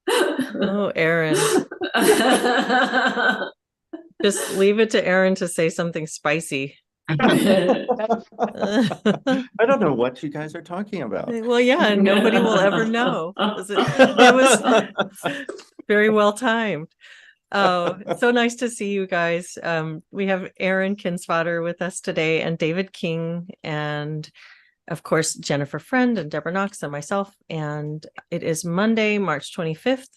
Oh, Aaron. Just leave it to Aaron to say something spicy. I don't know what you guys are talking about. Well, yeah, nobody will ever know. It was very well timed. Oh, so nice to see you guys. We have Aaron Kindsvatter with us today, and David King, and of course, Jennifer Friend and Deborah Knox and myself. And it is Monday, March 25th.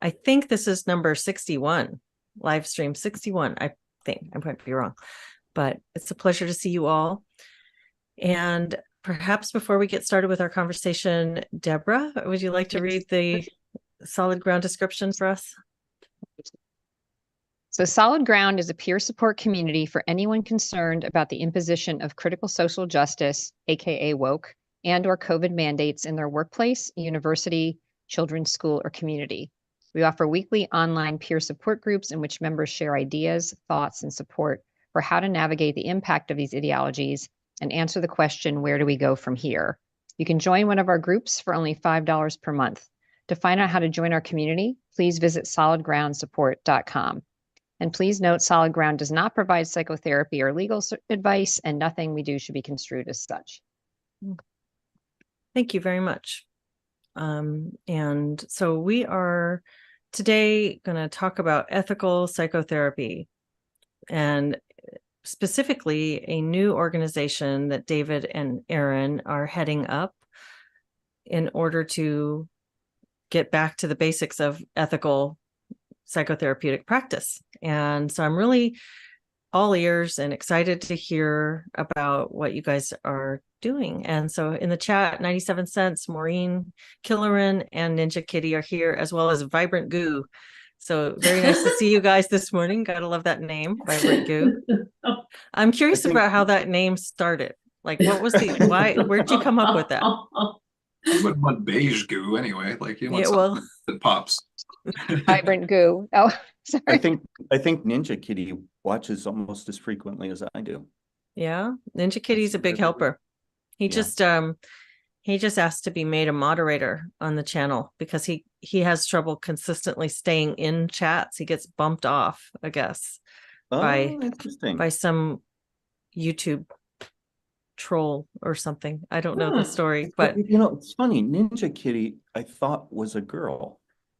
I think this is number 61, live stream 61. I think I might be wrong, but it's a pleasure to see you all. And perhaps before we get started with our conversation, Deborah, would you like to read the Solid Ground description for us? So Solid Ground is a peer support community for anyone concerned about the imposition of critical social justice, aka woke, and or COVID mandates in their workplace, university, children's school, or community. We offer weekly online peer support groups in which members share ideas, thoughts, and support for how to navigate the impact of these ideologies and answer the question, where do we go from here? You can join one of our groups for only $5 per month. To find out how to join our community, please visit solidgroundsupport.com. And please note, Solid Ground does not provide psychotherapy or legal advice, and nothing we do should be construed as such. Thank you very much. And so we are today going to talk about ethical psychotherapy, and specifically a new organization that David and Aaron are heading up in order to get back to the basics of ethical psychotherapeutic practice. And so I'm really all ears and excited to hear about what you guys are doing. And so in the chat, 97 Cents, Maureen Killeran, and Ninja Kitty are here, as well as Vibrant Goo. So very nice to see you guys this morning. Gotta love that name, Vibrant Goo. I'm curious about how that name started. Like, what was where'd you come up with that? You wouldn't want beige goo anyway. Like, you want something that pops. Vibrant Goo. Oh, sorry. I think Ninja Kitty watches almost as frequently as I do. Yeah, Ninja Kitty's a big helper. He just asked to be made a moderator on the channel because he has trouble consistently staying in chats. He gets bumped off, I guess, by some YouTube troll or something. I don't know the story, but it's funny. Ninja Kitty, I thought was a girl.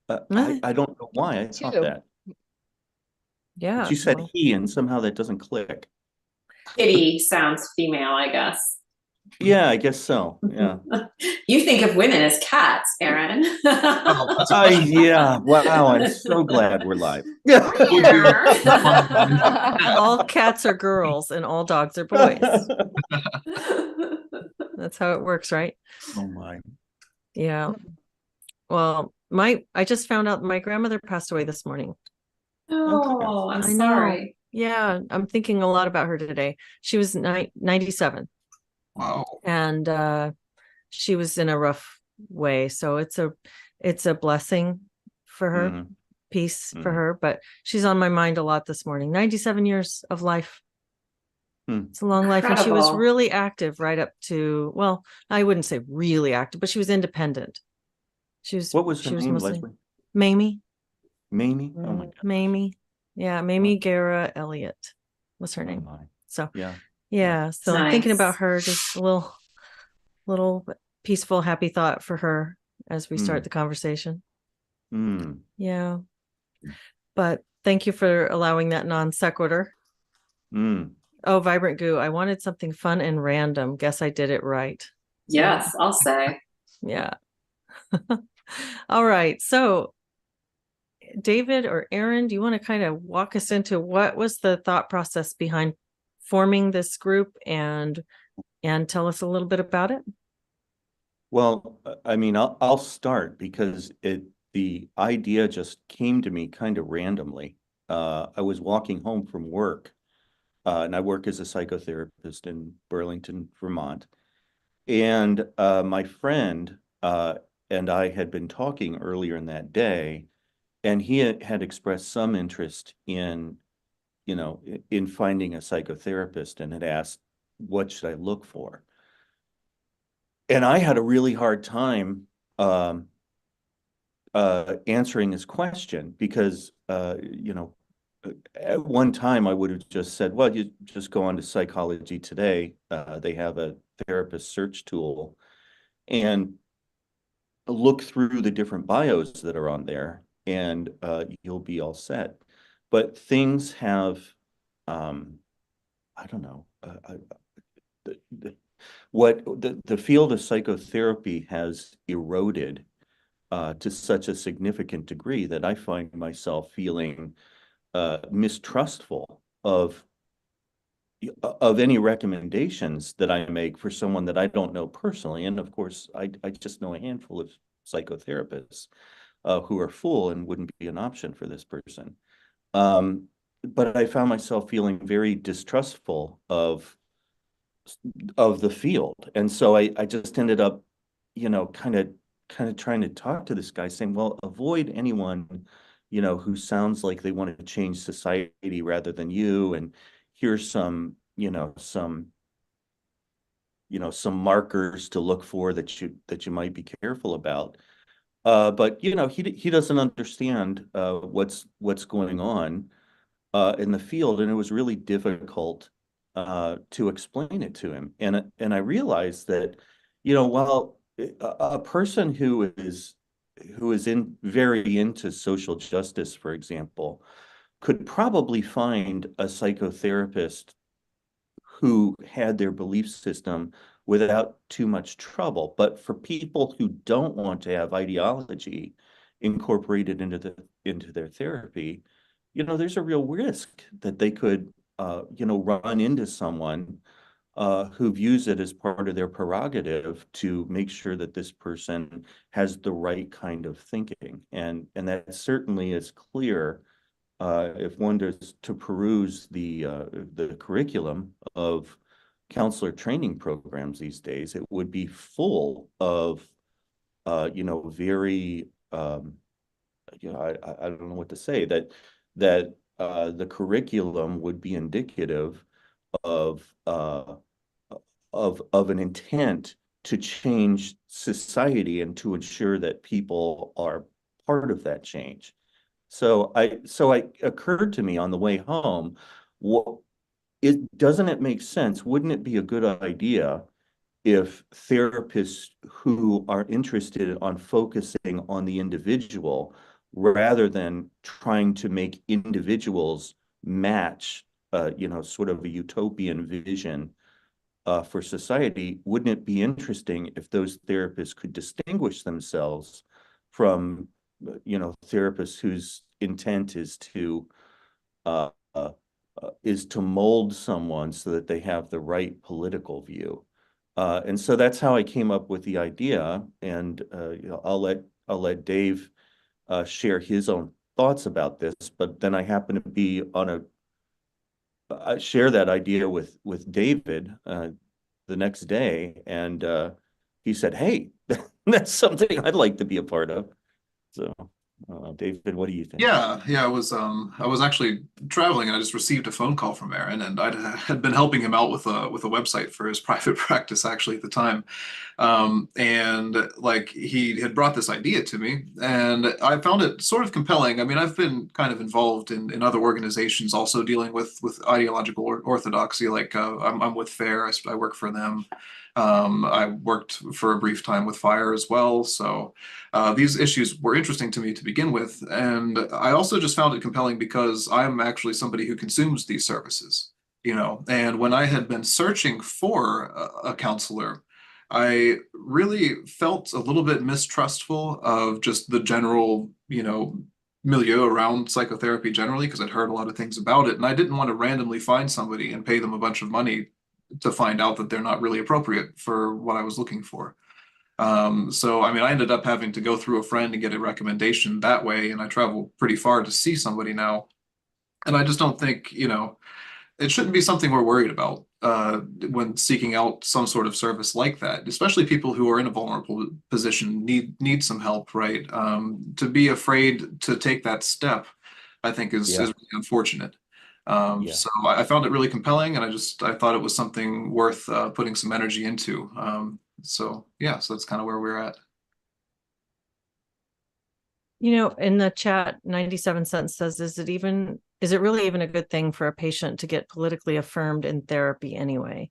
I don't know why I thought that. Yeah, but you said he, and somehow that doesn't click. Kitty sounds female, I guess. Yeah, I guess so. Yeah. You think of women as cats, Aaron. Yeah. Wow. I'm so glad we're live. All cats are girls and all dogs are boys. That's how it works, right? Oh my. Yeah. Well, I just found out my grandmother passed away this morning. Oh, I'm sorry. Yeah, I'm thinking a lot about her today. She was 97. Wow. And she was in a rough way. So it's a blessing for her, peace for her. But she's on my mind a lot this morning. 97 years of life. It's a long life. And she was really active right up to, well, I wouldn't say really active, but she was independent. What was her name, Leslie? Mamie. Mamie? Oh my God. Mamie. Yeah, Mamie Guerra Elliott was her name. So yeah. So I'm thinking about her, just a little peaceful, happy thought for her as we start the conversation. Yeah. But thank you for allowing that non sequitur. Oh, Vibrant Goo. I wanted something fun and random. Guess I did it right. Yes, I'll say. Yeah. All right. So David or Aaron, do you want to kind of walk us into what was the thought process behind forming this group and tell us a little bit about it? Well, I mean, I'll start because the idea just came to me kind of randomly. I was walking home from work, and I work as a psychotherapist in Burlington, Vermont. And my friend and I had been talking earlier in that day, and he had expressed some interest in finding a psychotherapist and had asked, what should I look for? And I had a really hard time answering his question, because, you know, at one time I would have just said, well, you just go on to Psychology Today. They have a therapist search tool, and look through the different bios that are on there, and you'll be all set. But things have, I don't know, the field of psychotherapy has eroded to such a significant degree that I find myself feeling mistrustful of any recommendations that I make for someone that I don't know personally. And of course, I just know a handful of psychotherapists who are full and wouldn't be an option for this person. But I found myself feeling very distrustful of the field. And so I just ended up, you know, kind of trying to talk to this guy, saying, well, avoid anyone, you know, who sounds like they want to change society rather than you. And here's some, some markers to look for that you might be careful about. But you know, he doesn't understand what's going on in the field, and it was really difficult to explain it to him. And I realized that, you know, while a person who is very into social justice, for example, could probably find a psychotherapist who had their belief system without too much trouble. But for people who don't want to have ideology incorporated into their therapy, you know, there's a real risk that they could, you know, run into someone who views it as part of their prerogative to make sure that this person has the right kind of thinking. And that certainly is clear if one does to peruse the curriculum of counselor training programs these days. It would be full of, you know, very, you know, I don't know what to say, that the curriculum would be indicative of an intent to change society and to ensure that people are part of that change. So it occurred to me on the way home, doesn't it make sense? Wouldn't it be a good idea if therapists who are interested on focusing on the individual rather than trying to make individuals match, you know, sort of a utopian vision for society, wouldn't it be interesting if those therapists could distinguish themselves from, you know, therapists whose intent is to mold someone so that they have the right political view? And so that's how I came up with the idea. And you know, I'll let Dave share his own thoughts about this. But then I happen to be on I share that idea with David the next day, and he said, "Hey, that's something I'd like to be a part of." So, David, what do you think? Yeah. I was actually traveling, and I just received a phone call from Aaron, and I had been helping him out with a website for his private practice actually at the time. And like he had brought this idea to me, and I found it sort of compelling. I mean, I've been kind of involved in other organizations also dealing with ideological orthodoxy. Like I'm with FAIR, I work for them. I worked for a brief time with FIRE as well. So these issues were interesting to me to begin with. And I also just found it compelling because I'm actually somebody who consumes these services, you know, and when I had been searching for a counselor, I really felt a little bit mistrustful of just the general, you know, milieu around psychotherapy generally, because I'd heard a lot of things about it. And I didn't want to randomly find somebody and pay them a bunch of money to find out that they're not really appropriate for what I was looking for. So, I mean, I ended up having to go through a friend and get a recommendation that way. And I travel pretty far to see somebody now. And I just don't think, you know, it shouldn't be something we're worried about when seeking out some sort of service like that, especially people who are in a vulnerable position need some help, right? To be afraid to take that step, I think is really unfortunate. So I found it really compelling, and I thought it was something worth putting some energy into. So that's kind of where we're at. In the chat, 97 cents says, is it really even a good thing for a patient to get politically affirmed in therapy anyway?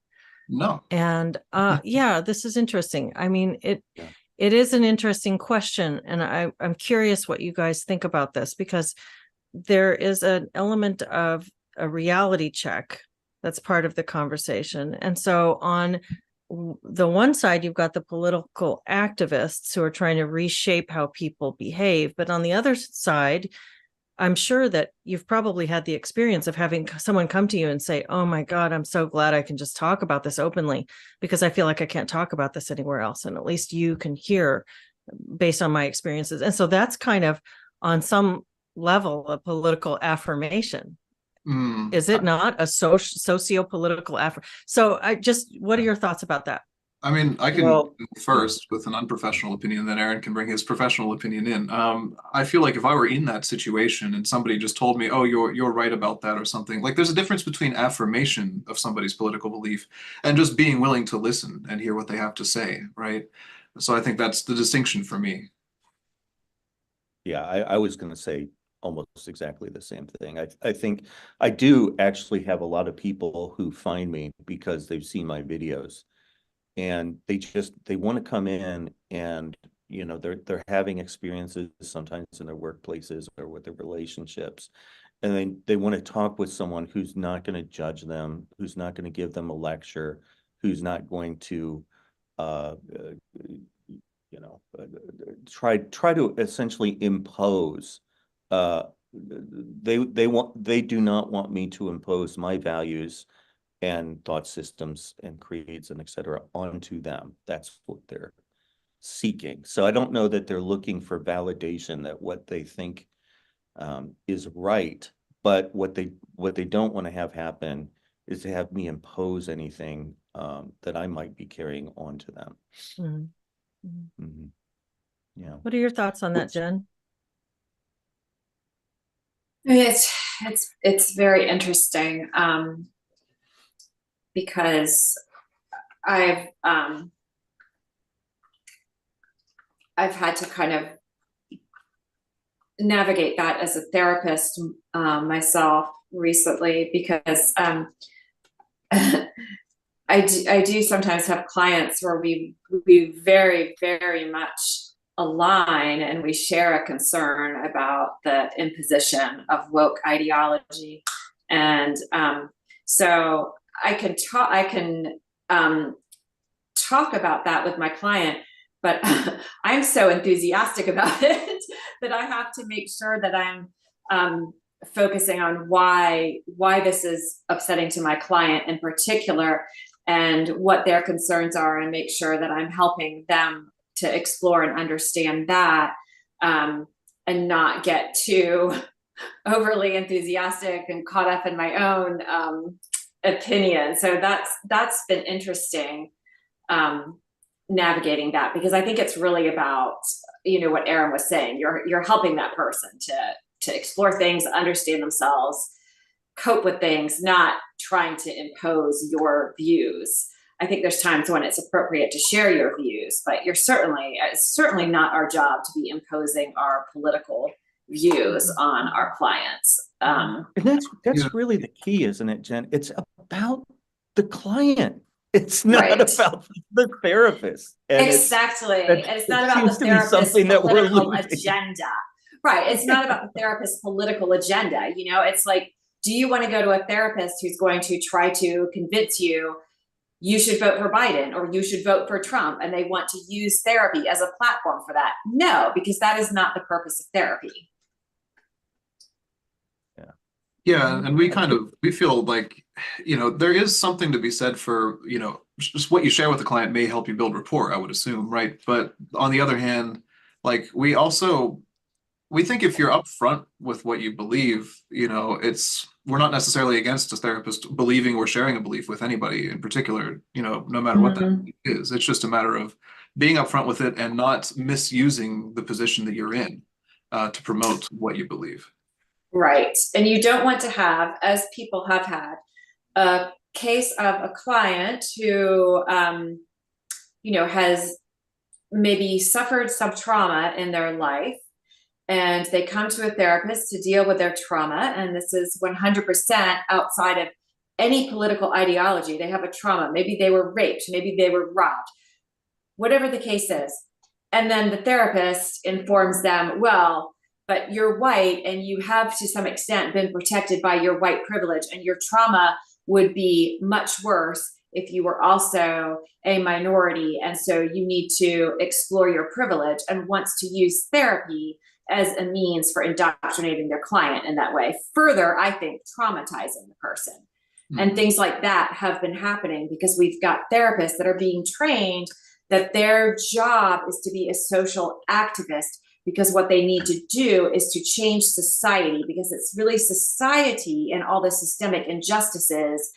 No. And yeah, this is interesting. I mean, it Yeah. it is an interesting question, and I'm curious what you guys think about this, because there is an element of a reality check that's part of the conversation. And so on the one side, you've got the political activists who are trying to reshape how people behave. But on the other side, I'm sure that you've probably had the experience of having someone come to you and say, oh my God, I'm so glad I can just talk about this openly, because I feel like I can't talk about this anywhere else. And at least you can hear based on my experiences. And so that's kind of on some level a political affirmation. Is it not a socio-political effort? So what are your thoughts about that? I mean, I can Well, go first with an unprofessional opinion, then Aaron can bring his professional opinion in. I feel like if I were in that situation and somebody just told me, "Oh, you're right about that," or something, like there's a difference between affirmation of somebody's political belief and just being willing to listen and hear what they have to say, right? So I think that's the distinction for me. Yeah, I was going to say almost exactly the same thing. I think I do actually have a lot of people who find me because they've seen my videos, and they want to come in, and they're having experiences sometimes in their workplaces or with their relationships, and they want to talk with someone who's not going to judge them, who's not going to give them a lecture, who's not going to try to essentially impose. They do not want me to impose my values and thought systems and creeds and et cetera onto them. That's what they're seeking. So I don't know that they're looking for validation that what they think is right, but what they don't want to have happen is to have me impose anything that I might be carrying on to them. Mm-hmm. Mm-hmm. Yeah. What are your thoughts on that, Jen? It's very interesting, because I've had to kind of navigate that as a therapist myself recently, because I do sometimes have clients where we very, very much align, and we share a concern about the imposition of woke ideology. And so I can talk about that with my client, but I'm so enthusiastic about it that I have to make sure that I'm focusing on why this is upsetting to my client in particular, and what their concerns are, and make sure that I'm helping them to explore and understand that, and not get too overly enthusiastic and caught up in my own opinion. So that's been interesting, navigating that, because I think it's really about, what Aaron was saying. You're helping that person to explore things, understand themselves, cope with things, not trying to impose your views. I think there's times when it's appropriate to share your views, but it's certainly not our job to be imposing our political views on our clients. And that's really the key, isn't it, Jen? It's about the client. It's not about the therapist. And exactly. It's not about the therapist's political agenda. Right. It's not about the therapist's political agenda. It's like, do you want to go to a therapist who's going to try to convince you should vote for Biden or you should vote for Trump, and they want to use therapy as a platform for that? No, because that is not the purpose of therapy. Yeah, and we feel like, there is something to be said for, just what you share with the client may help you build rapport, I would assume, right? But on the other hand, like we think if you're upfront with what you believe, we're not necessarily against a therapist believing or sharing a belief with anybody in particular, no matter what that belief is. It's just a matter of being upfront with it and not misusing the position that you're in to promote what you believe. Right. And you don't want to have, as people have had, a case of a client who, has maybe suffered some trauma in their life, and they come to a therapist to deal with their trauma. And this is 100% outside of any political ideology. They have a trauma. Maybe they were raped. Maybe they were robbed, whatever the case is. And then the therapist informs them, well, but you're white and you have to some extent been protected by your white privilege, and your trauma would be much worse if you were also a minority. And so you need to explore your privilege, and wants to use therapy as a means for indoctrinating their client in that way. Further, I think, traumatizing the person. And things like that have been happening because we've got therapists that are being trained that their job is to be a social activist, because what they need to do is to change society, because it's really society and all the systemic injustices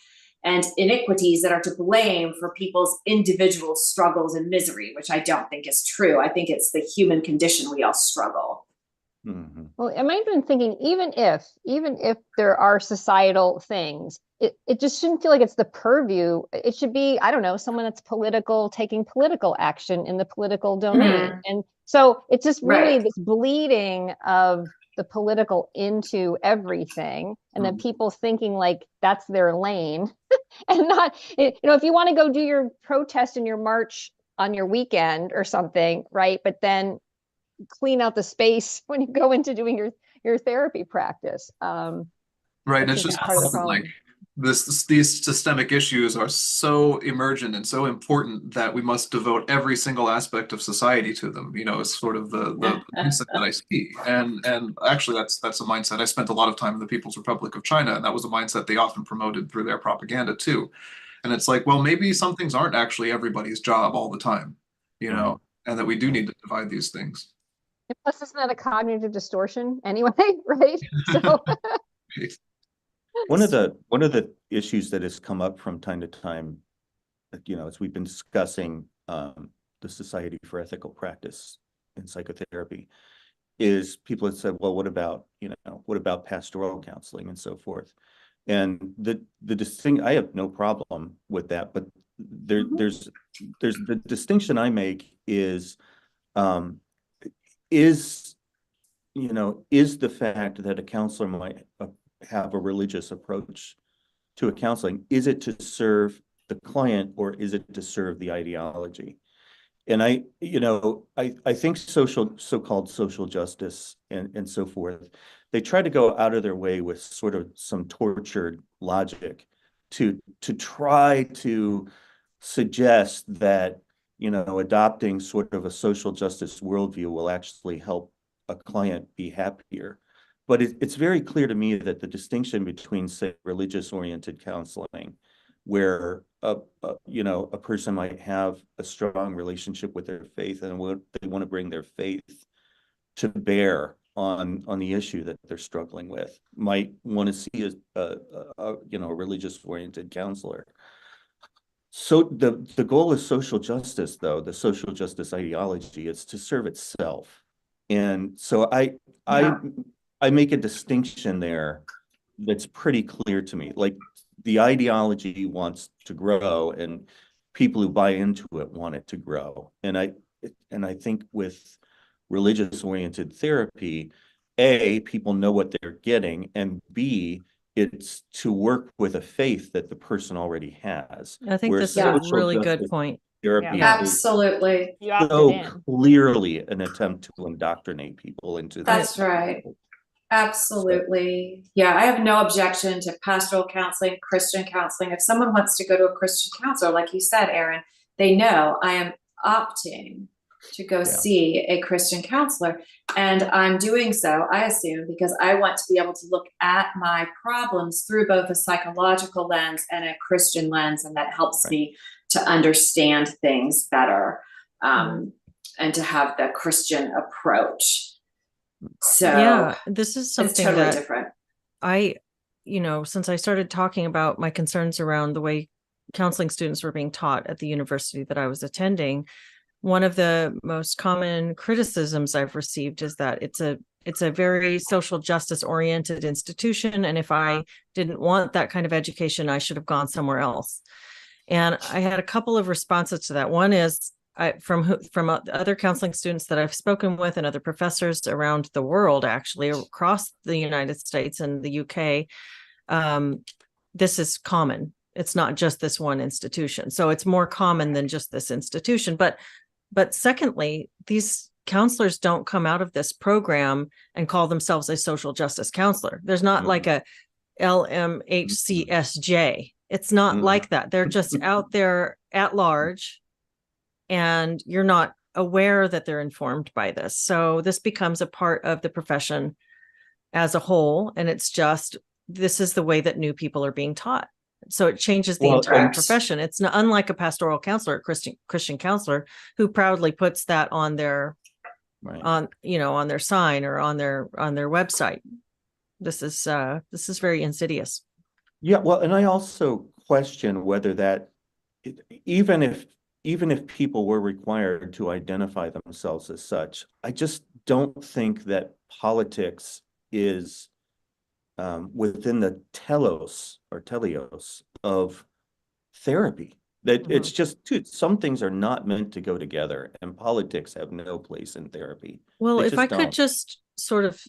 and iniquities that are to blame for people's individual struggles and misery, which I don't think is true. I think it's the human condition. We all struggle. Mm-hmm. Well, I might have been thinking, even if there are societal things, it just shouldn't feel like it's the purview. It should be, I don't know, someone that's political, taking political action in the political domain. And so it's just really this bleeding of the political into everything. And then people thinking like that's their lane and not, if you want to go do your protest and your march on your weekend or something, right? But then clean out the space when you go into doing your therapy practice. Right. And it's just part of the problem. Like these systemic issues are so emergent and so important that we must devote every single aspect of society to them. It's sort of the mindset that I see. And actually that's a mindset. I spent a lot of time in the People's Republic of China, and that was a mindset they often promoted through their propaganda too. And it's like, well, maybe some things aren't actually everybody's job all the time, and that we do need to divide these things. Plus, isn't that a cognitive distortion anyway, right? So one of the issues that has come up from time to time, as we've been discussing the Society for Ethical Practice in Psychotherapy, is people have said, well, what about pastoral counseling and so forth? And the distinction, I have no problem with that, but there's the distinction I make is the fact that a counselor might have a religious approach to a counseling, is it to serve the client or is it to serve the ideology? And I think so-called social justice and so forth, they try to go out of their way with sort of some tortured logic to try to suggest that adopting sort of a social justice worldview will actually help a client be happier. But it's very clear to me that the distinction between, say, religious-oriented counseling, where a person might have a strong relationship with their faith and they want to bring their faith to bear on the issue that they're struggling with, might want to see a religious-oriented counselor. So the goal of social justice, though, the social justice ideology, is to serve itself. And so I make a distinction there that's pretty clear to me. Like, the ideology wants to grow, and people who buy into it want it to grow. And I think with religious-oriented therapy, A, people know what they're getting, and B, it's to work with a faith that the person already has. I think this is a really good point. Therapy Absolutely. is so clearly an attempt to indoctrinate people into that. That's right. Absolutely. Yeah, I have no objection to pastoral counseling, Christian counseling. If someone wants to go to a Christian counselor, like you said, Aaron, they know I am opting to go see a Christian counselor. And I'm doing so, I assume, because I want to be able to look at my problems through both a psychological lens and a Christian lens. And that helps me to understand things better, and to have the Christian approach. So yeah, this is something it's totally that different. I, since I started talking about my concerns around the way counseling students were being taught at the university that I was attending, one of the most common criticisms I've received is that it's a very social justice oriented institution. And if I didn't want that kind of education, I should have gone somewhere else. And I had a couple of responses to that. One is, from other counseling students that I've spoken with and other professors around the world, actually across the United States and the UK, this is common. It's not just this one institution. So it's more common than just this institution. But secondly, these counselors don't come out of this program and call themselves a social justice counselor. There's not like a LMHCSJ. It's not like that. They're just out there at large, and you're not aware that they're informed by this. So this becomes a part of the profession as a whole. And it's just, this is the way that new people are being taught. So it changes the entire profession. It's not unlike a pastoral counselor, Christian counselor, who proudly puts that on their, on their sign or on their website. This is very insidious. Yeah, well, and I also question whether that, even if people were required to identify themselves as such, I just don't think that politics is within the telos of therapy. That it's just some things are not meant to go together, and politics have no place in therapy. Well, if I could just sort of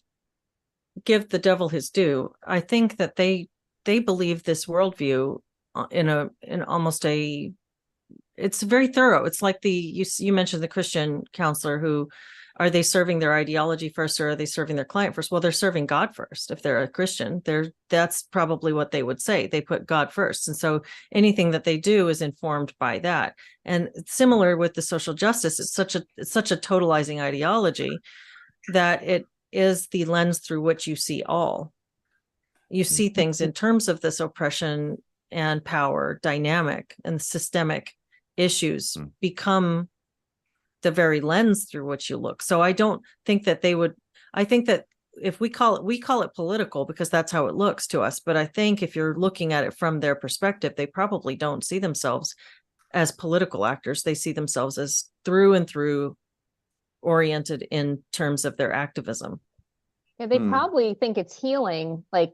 give the devil his due, I think that they believe this worldview in almost a, it's very thorough. It's like you mentioned the Christian counselor who, are they serving their ideology first, or are they serving their client first? Well, they're serving God first. If they're a Christian, that's probably what they would say. They put God first. And so anything that they do is informed by that. And similar with the social justice, it's such a totalizing ideology that it is the lens through which you see all. You see things in terms of this oppression and power dynamic, and systemic issues become the very lens through which you look. So I don't think that they would, I think that if we call it political because that's how it looks to us. But I think if you're looking at it from their perspective, they probably don't see themselves as political actors. They see themselves as through and through oriented in terms of their activism. Yeah, they probably think it's healing, but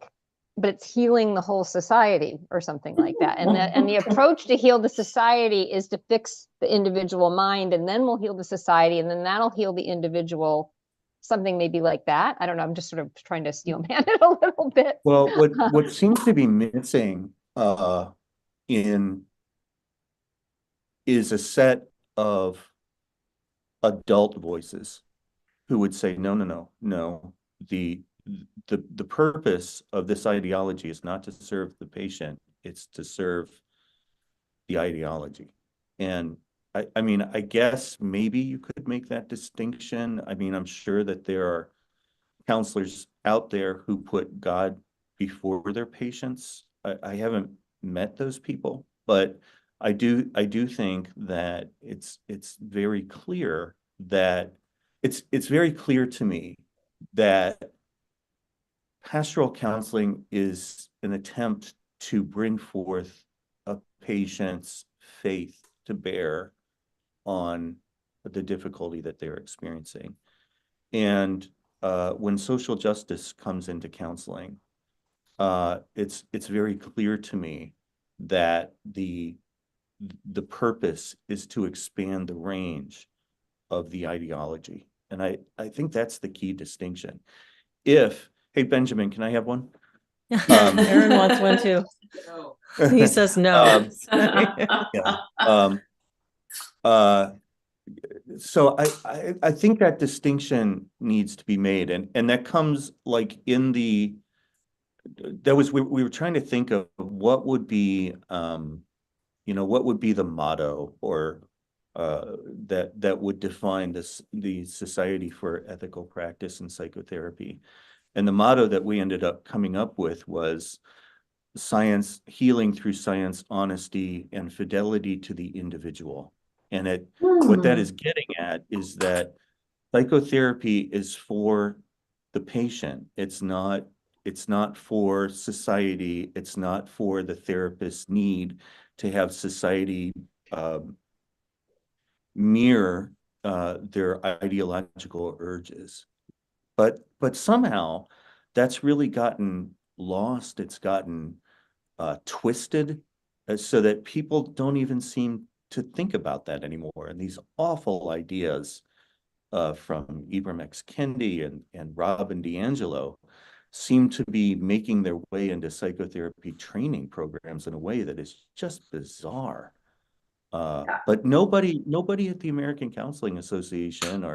it's healing the whole society or something like that. And the approach to heal the society is to fix the individual mind, and then we'll heal the society, and then that'll heal the individual. Something maybe like that. I don't know. I'm just sort of trying to steel man it a little bit. Well, what seems to be missing is a set of adult voices who would say, no. The purpose of this ideology is not to serve the patient, it's to serve the ideology. And I mean, I guess maybe you could make that distinction. I mean, I'm sure that there are counselors out there who put God before their patients. I haven't met those people, but I do think that it's very clear that it's very clear to me that pastoral counseling is an attempt to bring forth a patient's faith to bear on the difficulty that they're experiencing. And when social justice comes into counseling, it's very clear to me that the purpose is to expand the range of the ideology. And I think that's the key distinction. Hey, Benjamin, can I have one? Aaron wants one too. He says no. So I think that distinction needs to be made, and that comes like in we were trying to think of what would be what would be the motto or that would define the Society for Ethical Practice in Psychotherapy. And the motto that we ended up coming up with was science, healing through science, honesty, and fidelity to the individual. And what that is getting at is that psychotherapy is for the patient. It's not for society. It's not for the therapist's need to have society mirror their ideological urges. But somehow that's really gotten lost. It's gotten twisted so that people don't even seem think about that anymore. And these awful ideas from Ibram X. Kendi and Robin DiAngelo seem to be making their way into psychotherapy training programs in a way that is just bizarre. But nobody at the American Counseling Association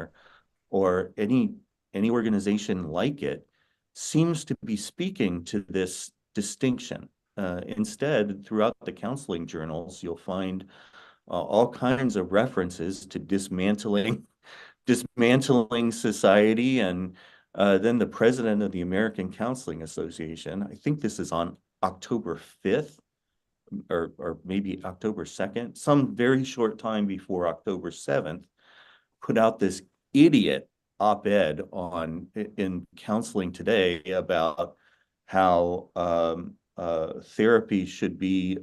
or any organization like it seems to be speaking to this distinction. Instead, throughout the counseling journals, you'll find all kinds of references to dismantling society. And then the president of the American Counseling Association, I think this is on October 5th or maybe October 2nd, some very short time before October 7th, put out this idiot op-ed in Counseling Today about how therapy should be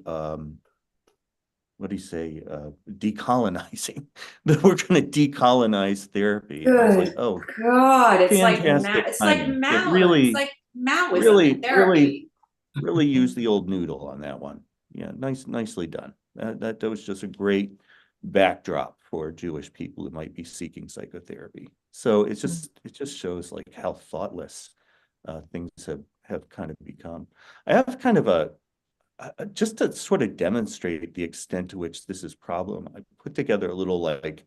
what do you say, decolonizing, that we're going to decolonize therapy. I was like, oh God, it's fantastic timing. It really, Maoism really, therapy. really use the old noodle on that one. Yeah, nicely done. That was just a great backdrop for Jewish people who might be seeking psychotherapy. So it just shows like how thoughtless things have kind of become. I have kind of just to sort of demonstrate the extent to which this is a problem, I put together a little like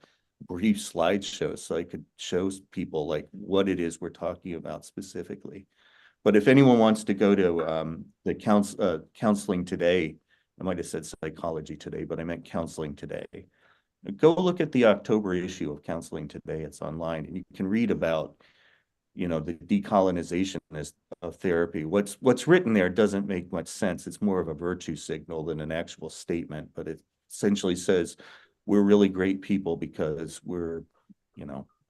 brief slideshow so I could show people like what it is we're talking about specifically. But if anyone wants to go to the Counseling Today, I might have said Psychology Today, but I meant Counseling Today. Go look at the October issue of Counseling Today. It's online, and you can read about, the decolonization of therapy. What's written there doesn't make much sense. It's more of a virtue signal than an actual statement, but it essentially says we're really great people because we're, I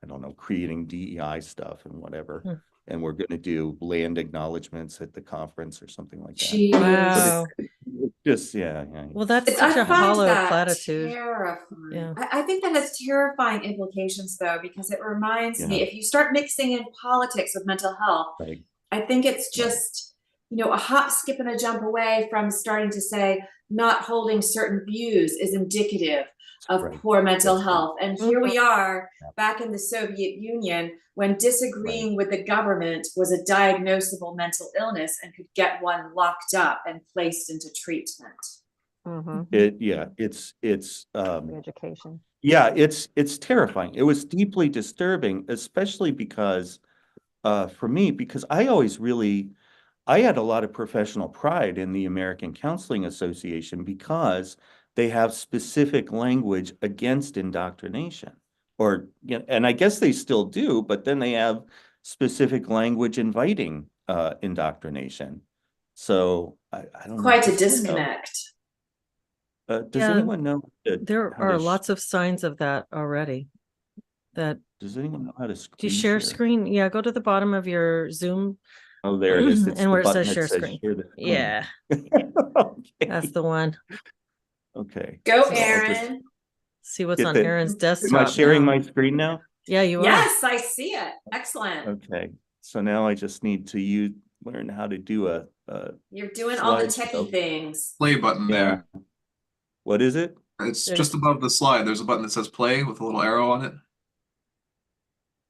don't know, creating DEI stuff and whatever. And we're going to do land acknowledgements at the conference or something like that. Jeez. Wow. It's just, yeah. Well, that's I such a find hollow that platitude. terrifying. Yeah. I think that has terrifying implications, though, because it reminds me, Yeah. if you start mixing in politics with mental health, Right. I think it's just, a hop, skip, and a jump away from starting to say not holding certain views is indicative of Right. poor mental That's health. right. And here we are Yeah. back in the Soviet Union when disagreeing with the government was a diagnosable mental illness and could get one locked up and placed into treatment. It's Education. yeah, it's terrifying. It was deeply disturbing, especially because for me, because I had a lot of professional pride in the American Counseling Association because they have specific language against indoctrination. And I guess they still do, but then they have specific language inviting indoctrination. So I don't know. Quite a Does anyone know? disconnect. Does Yeah, anyone know? There are lots of signs of that already. Does anyone know how to Do you share screen? Yeah, go to the bottom of your Zoom. Oh, there it is. It's and the where it button says that share says screen. share the screen. Yeah, Okay. that's the one. Okay. Go, So I'll just Aaron. See what's get on the- Aaron's Am desktop. I sharing now. my screen now? Yeah, you are. Yes, I see it. Excellent. Okay. So now I just need to learn how to do a You're doing all the slideshow. techie things. Play button there. What is it? It's just above the slide. There's a button that says play with a little arrow on it.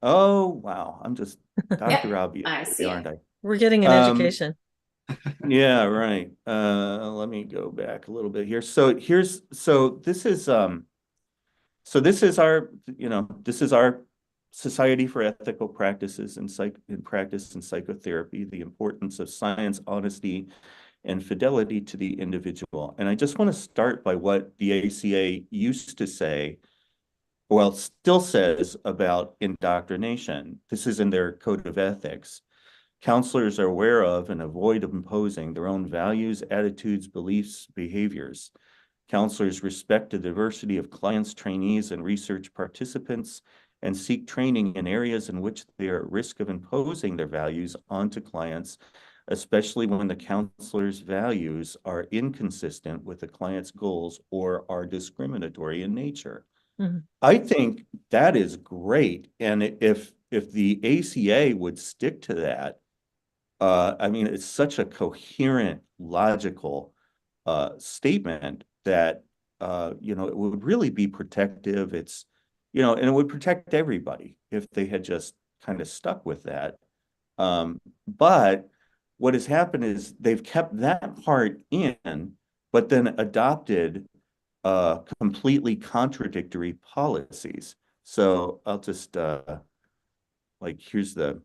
Oh, wow. I'm just Dr. Robbie, I see aren't I? We're getting an education. Yeah, right. Let me go back a little bit here. So this is our Society for Ethical Practices in Practice and Psychotherapy, the importance of science, honesty, and fidelity to the individual. And I just want to start by what the ACA used to say, well, still says about indoctrination. This is in their code of ethics. Counselors are aware of and avoid imposing their own values, attitudes, beliefs, behaviors. Counselors respect the diversity of clients, trainees, and research participants and seek training in areas in which they are at risk of imposing their values onto clients, especially when the counselor's values are inconsistent with the client's goals or are discriminatory in nature. Mm-hmm. I think that is great. And if the ACA would stick to that, I mean, it's such a coherent, logical statement that it would really be protective. It's, and it would protect everybody if they had just kind of stuck with that. But what has happened is they've kept that part in, but then adopted completely contradictory policies. So I'll just here's the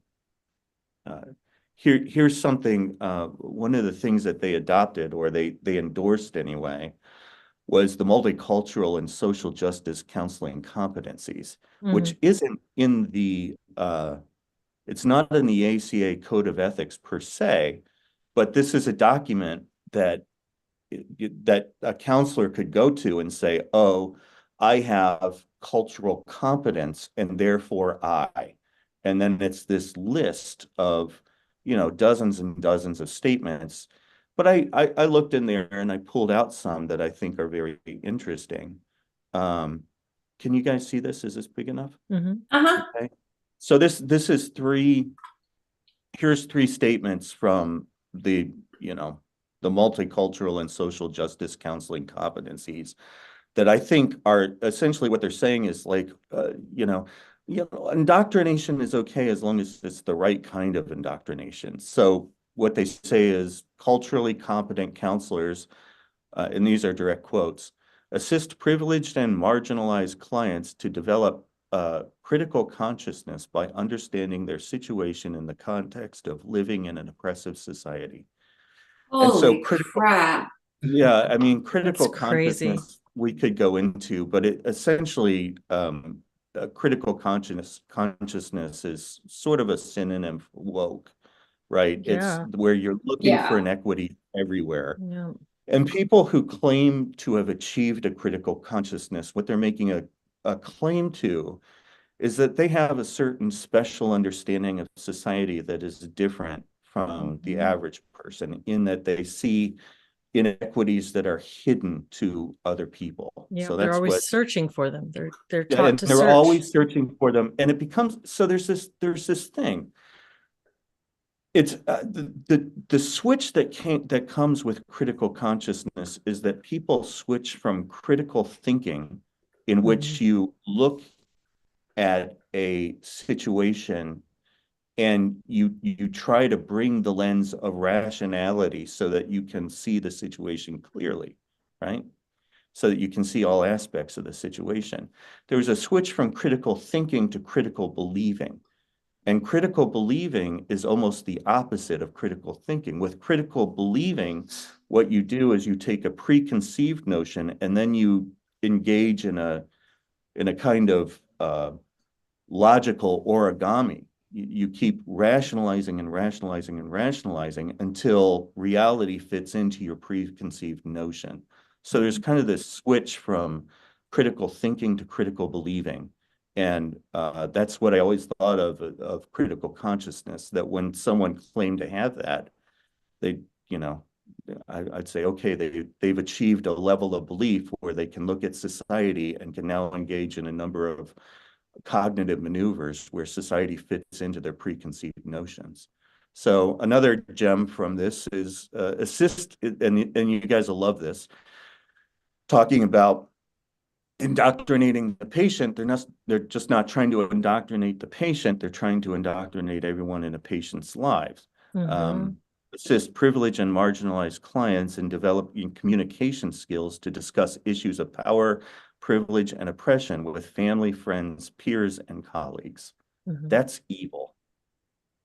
here's something. One of the things that they adopted, or they endorsed anyway, was the multicultural and social justice counseling competencies, which isn't in the it's not in the ACA Code of Ethics per se, but this is a document that a counselor could go to and say, oh, I have cultural competence and therefore I. And then it's this list of, dozens and dozens of statements. But I looked in there and I pulled out some that I think are very interesting. Can you guys see this? Is this big enough? Okay. So this is here's three statements from the multicultural and social justice counseling competencies that I think are essentially what they're saying is indoctrination is okay as long as it's the right kind of indoctrination. So what they say is culturally competent counselors, and these are direct quotes, assist privileged and marginalized clients to develop critical consciousness by understanding their situation in the context of living in an oppressive society. Holy crap. Yeah, I mean, critical That's crazy. consciousness we could go into, but it essentially critical consciousness is sort of a synonym for woke, right? Yeah. It's where you're looking for inequity everywhere. Yeah. And people who claim to have achieved a critical consciousness, what they're making a claim to is that they have a certain special understanding of society that is different from the average person, in that they see inequities that are hidden to other people. Yeah, so they're that's always what searching for them. They're yeah, taught and to they're search. always searching for them, and it becomes so there's this thing. It's the switch that comes with critical consciousness is that people switch from critical thinking, in which you look at a situation and you try to bring the lens of rationality so that you can see the situation clearly, right? So that you can see all aspects of the situation. There's a switch from critical thinking to critical believing. And critical believing is almost the opposite of critical thinking. With critical believing, what you do is you take a preconceived notion and then you engage in a kind of logical origami. You keep rationalizing and rationalizing and rationalizing until reality fits into your preconceived notion. So there's kind of this switch from critical thinking to critical believing. And that's what I always thought of critical consciousness, that when someone claimed to have that, they, I'd say, okay, they've achieved a level of belief where they can look at society and can now engage in a number of cognitive maneuvers where society fits into their preconceived notions. So another gem from this is assist, and you guys will love this, talking about indoctrinating the patient. They're just not trying to indoctrinate the patient, they're trying to indoctrinate everyone in a patient's lives. Assist privileged and marginalized clients in developing communication skills to discuss issues of power, privilege, and oppression with family, friends, peers, and colleagues. That's evil,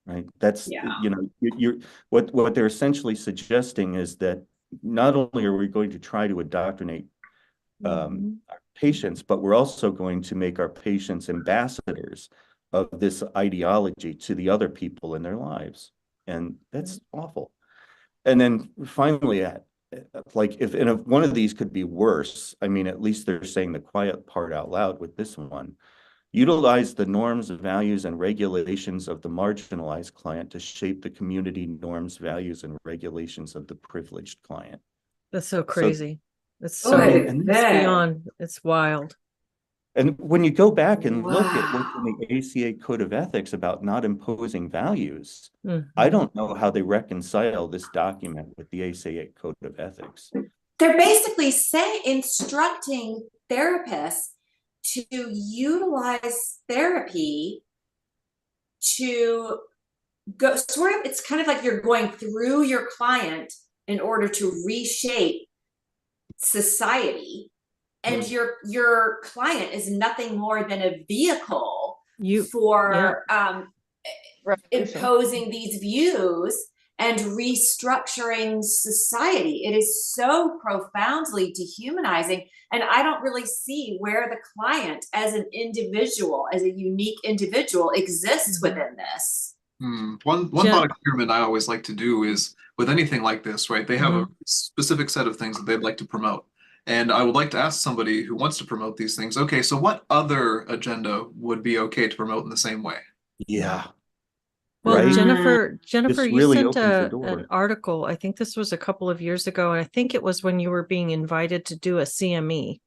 right? That's, you're what they're essentially suggesting is that not only are we going to try to indoctrinate our patients, but we're also going to make our patients ambassadors of this ideology to the other people in their lives. And that's awful. And then finally, if one of these could be worse, I mean, at least they're saying the quiet part out loud with this one. Utilize the norms, values, and regulations of the marginalized client to shape the community norms, values, and regulations of the privileged client. That's so crazy. It's beyond, it's wild. And when you go back and look at what's in the ACA Code of Ethics about not imposing values, I don't know how they reconcile this document with the ACA Code of Ethics. they're basically instructing therapists to utilize therapy to go sort of, it's kind of like you're going through your client in order to reshape society. And your client is nothing more than a vehicle for imposing these views and restructuring society. It is so profoundly dehumanizing. And I don't really see where the client as an individual, as a unique individual, exists within this. One thought experiment I always like to do is with anything like this, right? They have a specific set of things that they'd like to promote. And I would like to ask somebody who wants to promote these things, okay, so what other agenda would be okay to promote in the same way? Yeah. Well, Right? Jennifer, This you really sent opens the door. an article. I think this was a couple of years ago, and I think it was when you were being invited to do a CME,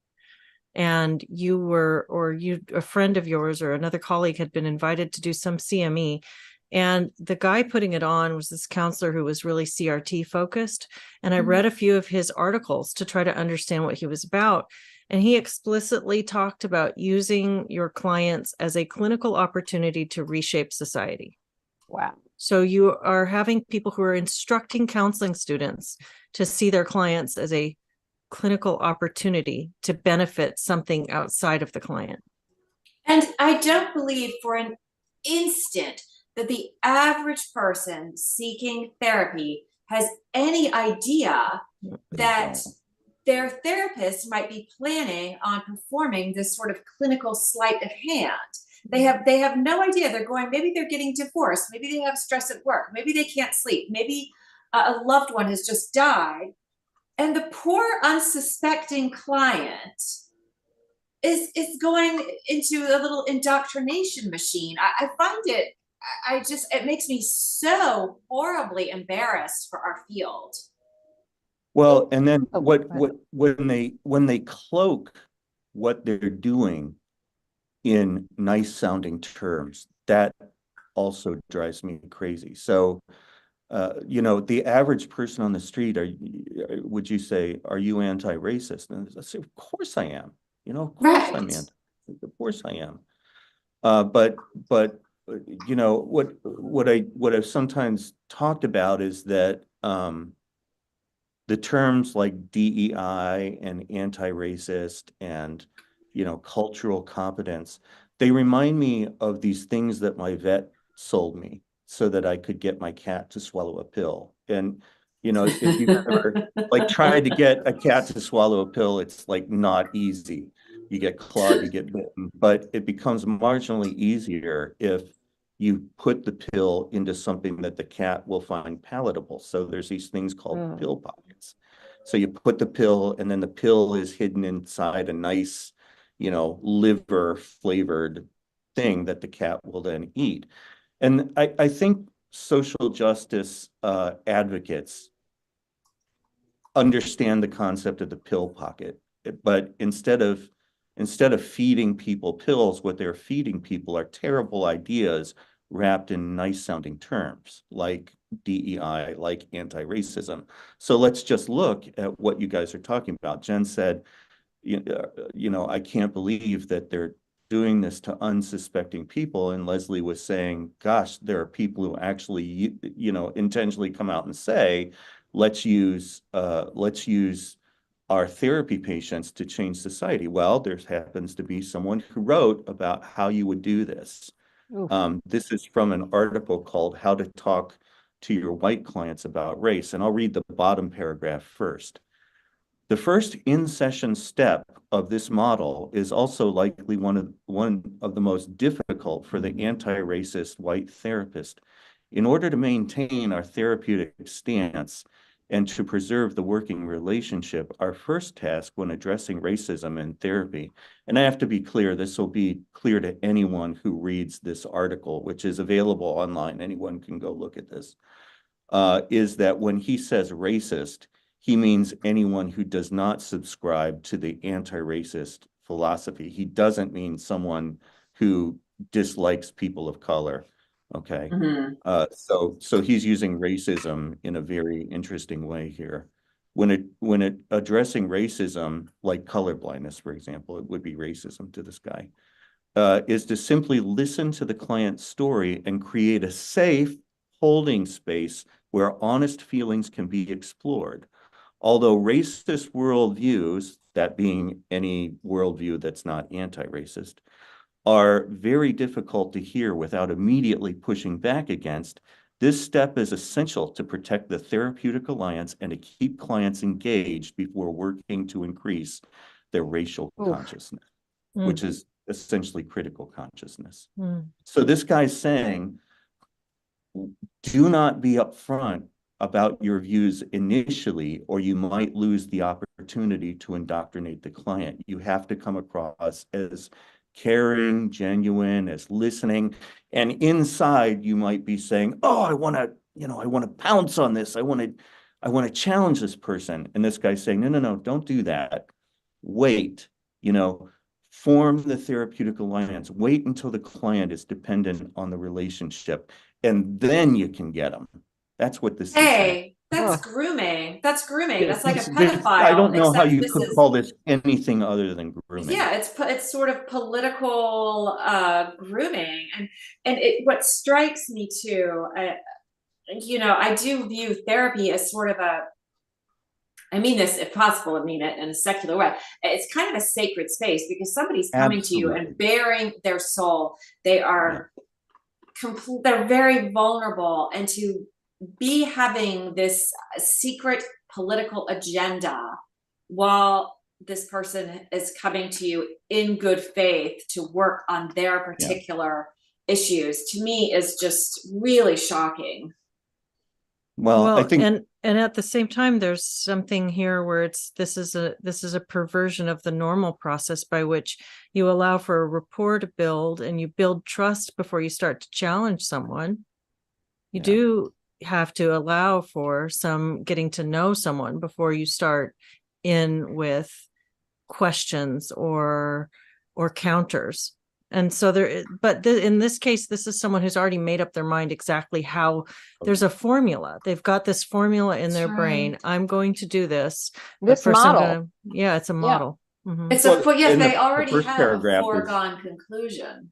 and a friend of yours or another colleague had been invited to do some CME. And the guy putting it on was this counselor who was really CRT focused. And I read a few of his articles to try to understand what he was about. And he explicitly talked about using your clients as a clinical opportunity to reshape society. Wow. So you are having people who are instructing counseling students to see their clients as a clinical opportunity to benefit something outside of the client. And I don't believe for an instant that the average person seeking therapy has any idea that their therapist might be planning on performing this sort of clinical sleight of hand. They have no idea. They're going, maybe they're getting divorced, maybe they have stress at work, maybe they can't sleep, maybe a loved one has just died. And the poor unsuspecting client is going into a little indoctrination machine. I find it, it makes me so horribly embarrassed for our field. Well, and then when they cloak what they're doing in nice sounding terms, that also drives me crazy. So, the average person on the street, would you say, are you anti-racist? And I say, of course I am. Of course I'm anti. Of course I am. But what I've sometimes talked about is that the terms like DEI and anti-racist and cultural competence, they remind me of these things that my vet sold me so that I could get my cat to swallow a pill. And if you've ever tried to get a cat to swallow a pill, it's not easy. You get clawed, you get bitten, but it becomes marginally easier if you put the pill into something that the cat will find palatable. So there's these things called pill pockets. So you put the pill, and then the pill is hidden inside a nice, liver flavored thing that the cat will then eat. And I think social justice advocates understand the concept of the pill pocket, but instead of feeding people pills, what they're feeding people are terrible ideas wrapped in nice sounding terms like DEI, like anti-racism. So let's just look at what you guys are talking about. Jen said, I can't believe that they're doing this to unsuspecting people. And Leslie was saying, gosh, there are people who actually, intentionally come out and say, let's use our therapy patients to change society. Well, there happens to be someone who wrote about how you would do this. This is from an article called How to Talk to Your White Clients About Race. And I'll read the bottom paragraph first. The first in-session step of this model is also likely one of the most difficult for the anti-racist white therapist. In order to maintain our therapeutic stance and to preserve the working relationship, our first task when addressing racism in therapy, and I have to be clear, this will be clear to anyone who reads this article, which is available online, anyone can go look at this, is that when he says racist, he means anyone who does not subscribe to the anti-racist philosophy. He doesn't mean someone who dislikes people of color. Okay. So he's using racism in a very interesting way here. when addressing racism, like colorblindness, for example, it would be racism to this guy, is to simply listen to the client's story and create a safe holding space where honest feelings can be explored. Although racist worldviews, that being any worldview that's not anti-racist, are very difficult to hear without immediately pushing back against, this step is essential to protect the therapeutic alliance and to keep clients engaged before working to increase their racial consciousness, which is essentially critical consciousness. So this guy's saying, do not be upfront about your views initially, or you might lose the opportunity to indoctrinate the client. You have to come across as caring, genuine, as listening. And inside you might be saying, oh, I want to pounce on this. I want to challenge this person. And this guy's saying, no, don't do that. Wait, form the therapeutic alliance. Wait until the client is dependent on the relationship, and then you can get them. That's what this is saying. That's grooming. That's grooming. That's like a This, pedophile. I don't know how you could is, call this anything other than grooming. Yeah, it's sort of political grooming, and what strikes me too, I do view therapy as sort of I mean this, if possible, I mean it in a secular way. It's kind of a sacred space because somebody's coming to you and bearing their soul. They are they're very vulnerable, and to be having this secret political agenda while this person is coming to you in good faith to work on their particular issues, to me is just really shocking. Well, I think, and at the same time, there's something here where this is a perversion of the normal process by which you allow for a rapport to build, and you build trust before you start to challenge someone. You do have to allow for some getting to know someone before you start in with questions or counters. And so in this case, this is someone who's already made up their mind exactly how. There's a formula. They've got this formula in their brain. I'm going to do this. This model. It's a model. It's they already have a foregone conclusion.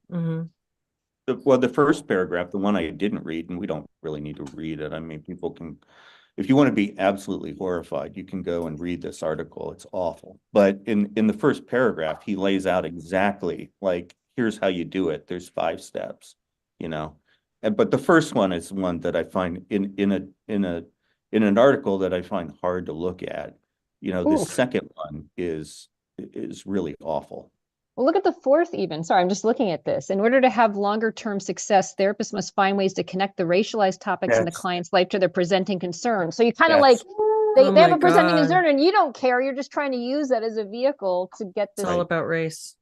The first paragraph, the one I didn't read, and we don't really need to read it. I mean, people can, if you want to be absolutely horrified, you can go and read this article. It's awful. But in the first paragraph, he lays out exactly like, here's how you do it. There's 5 steps, but the first one is one that I find in an article that I find hard to look at. The second one is really awful. Well, look at the fourth even. Sorry, I'm just looking at this. In order to have longer term success, therapists must find ways to connect the racialized topics in the client's life to their presenting concern. So you kind of like, they have a presenting concern and you don't care. You're just trying to use that as a vehicle to get this. It's all about race.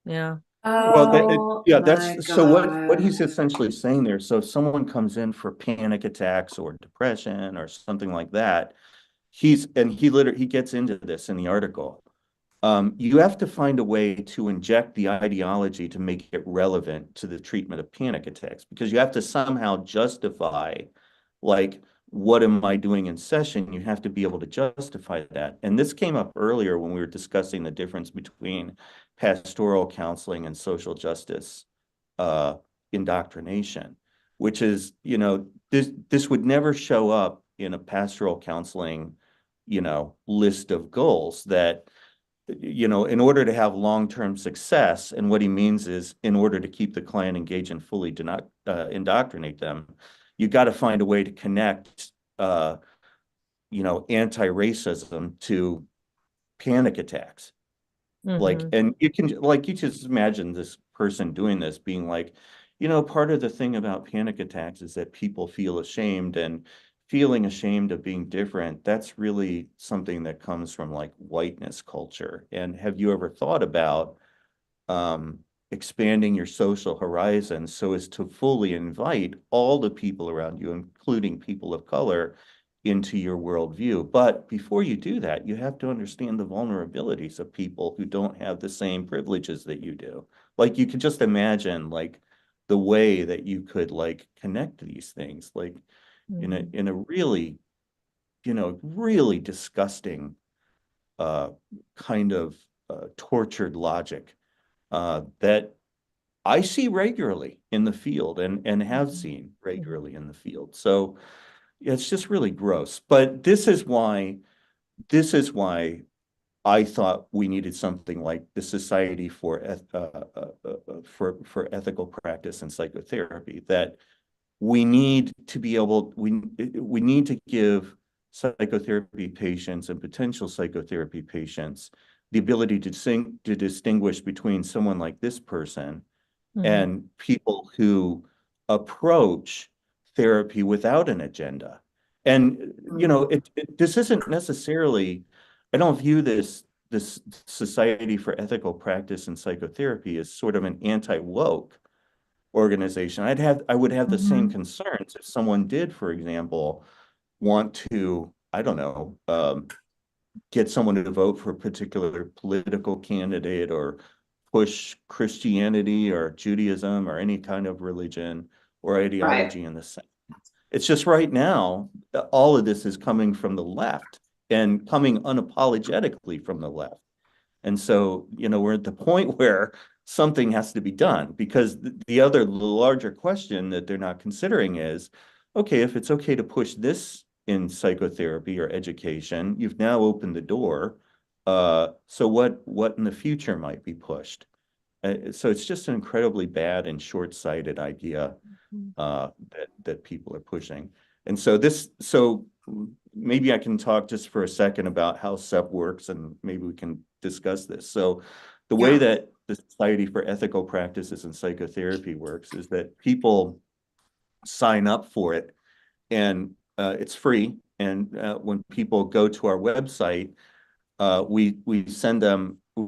Yeah. That's so what he's essentially saying there. So if someone comes in for panic attacks or depression or something like that, he gets into this in the article. You have to find a way to inject the ideology to make it relevant to the treatment of panic attacks, because you have to somehow justify, like, what am I doing in session? You have to be able to justify that. And this came up earlier when we were discussing the difference between pastoral counseling and social justice indoctrination, which is, this would never show up in a pastoral counseling, list of goals that, in order to have long-term success. And what he means is, in order to keep the client engaged and fully indoctrinate them, you got to find a way to connect, anti-racism to panic attacks. And you just imagine this person doing this, being like, part of the thing about panic attacks is that people feel ashamed, and feeling ashamed of being different, that's really something that comes from like whiteness culture. And have you ever thought about expanding your social horizons so as to fully invite all the people around you, including people of color, into your worldview? But before you do that, you have to understand the vulnerabilities of people who don't have the same privileges that you do. Like, you could just imagine like the way that you could like connect these things, like in a really really disgusting kind of tortured logic that I see regularly in the field and have seen regularly in the field. So it's just really gross. But this is why I thought we needed something like the Society for Ethical Practice and Psychotherapy, that we need to be able, we need to give psychotherapy patients and potential psychotherapy patients the ability to distinguish between someone like this person and people who approach therapy without an agenda. And, this isn't necessarily, I don't view this Society for Ethical Practice and Psychotherapy as sort of an anti-woke organization. I would have the same concerns if someone did, for example, want to, I don't know, get someone to vote for a particular political candidate or push Christianity or Judaism or any kind of religion or ideology in the sense. It's just right now, all of this is coming from the left and coming unapologetically from the left. And so, we're at the point where something has to be done, because the larger question that they're not considering is, okay, if it's okay to push this in psychotherapy or education, you've now opened the door. So what in the future might be pushed? So it's just an incredibly bad and short-sighted idea that people are pushing. And so maybe I can talk just for a second about how SEP works, and maybe we can discuss this. So the way that the Society for Ethical Practices and Psychotherapy works is that people sign up for it, and it's free. And when people go to our website, we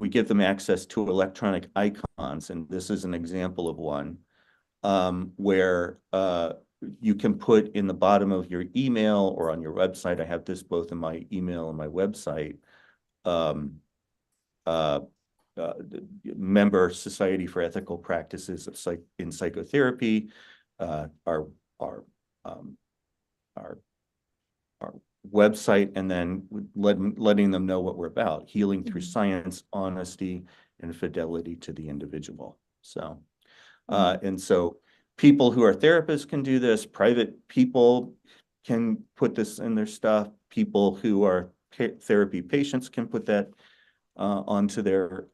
give them access to electronic icons, and this is an example of one where you can put in the bottom of your email or on your website. I have this both in my email and my website. Member Society for Ethical Practices in Psychotherapy, our website, and then letting them know what we're about: healing through science, honesty, and fidelity to the individual. So, and so people who are therapists can do this. Private people can put this in their stuff. People who are therapy patients can put that onto their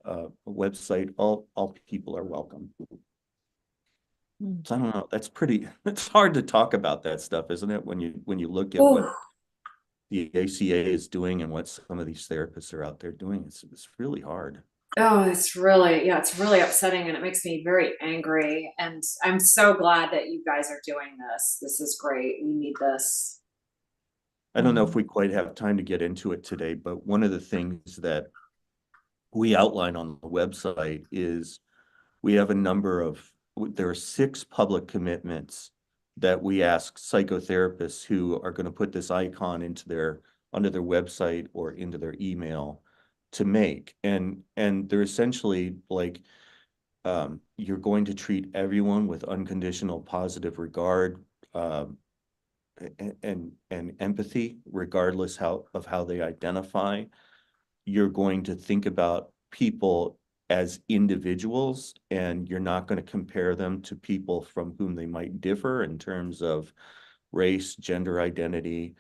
website. All people are welcome. So I don't know. It's hard to talk about that stuff, isn't it? When you look at what the ACA is doing and what some of these therapists are out there doing, it's really hard. Oh, it's really upsetting, and it makes me very angry. And I'm so glad that you guys are doing this. This is great. We need this. I don't know if we quite have time to get into it today, but one of the things that we outline on the website is we have there are 6 public commitments that we ask psychotherapists who are going to put this icon under their website or into their email to make. And they're essentially like, you're going to treat everyone with unconditional positive regard and empathy, regardless of how they identify. You're going to think about people as individuals, and you're not going to compare them to people from whom they might differ in terms of race, gender identity,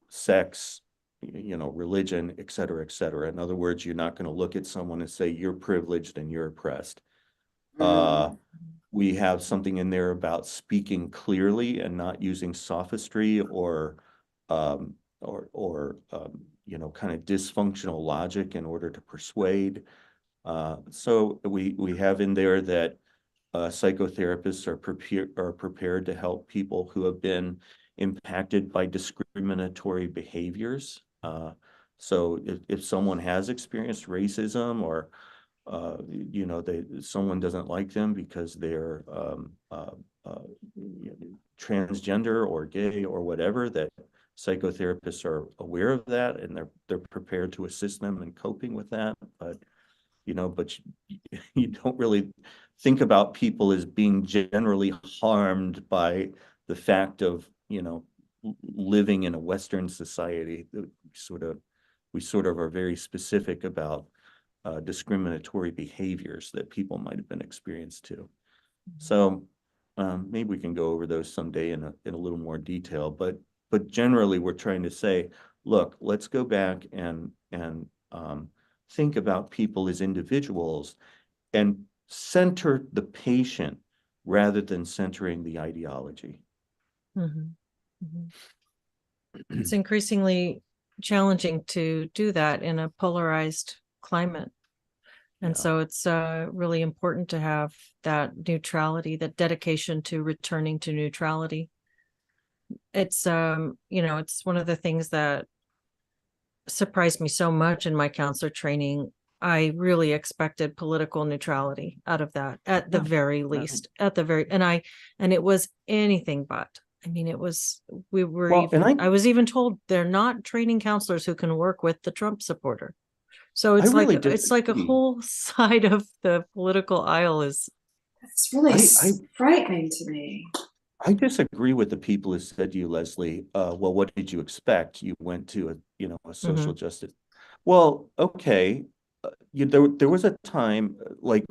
sex, religion, et cetera, et cetera. In other words, you're not going to look at someone and say, you're privileged and you're oppressed. We have something in there about speaking clearly and not using sophistry or kind of dysfunctional logic in order to persuade. So we have in there that psychotherapists are prepared to help people who have been impacted by discriminatory behaviors. So if someone has experienced racism, or someone doesn't like them because they're transgender or gay or whatever, that psychotherapists are aware of that, and they're prepared to assist them in coping with that. But you don't really think about people as being generally harmed by the fact of living in a Western society, we sort of are very specific about discriminatory behaviors that people might have been experienced to. So maybe we can go over those someday in a little more detail, but generally we're trying to say, look, let's go back and think about people as individuals and center the patient rather than centering the ideology. It's increasingly challenging to do that in a polarized climate. And so it's really important to have that neutrality, that dedication to returning to neutrality. It's, it's one of the things that surprised me so much in my counselor training. I really expected political neutrality out of that at the very least, and it was anything but. I mean, I was even told they're not training counselors who can work with the Trump supporter. So it's like a whole side of the political aisle is. It's really frightening to me. I disagree with the people who said to you, Leslie, well, what did you expect? You went to a social justice. Well, okay. There was a time, like,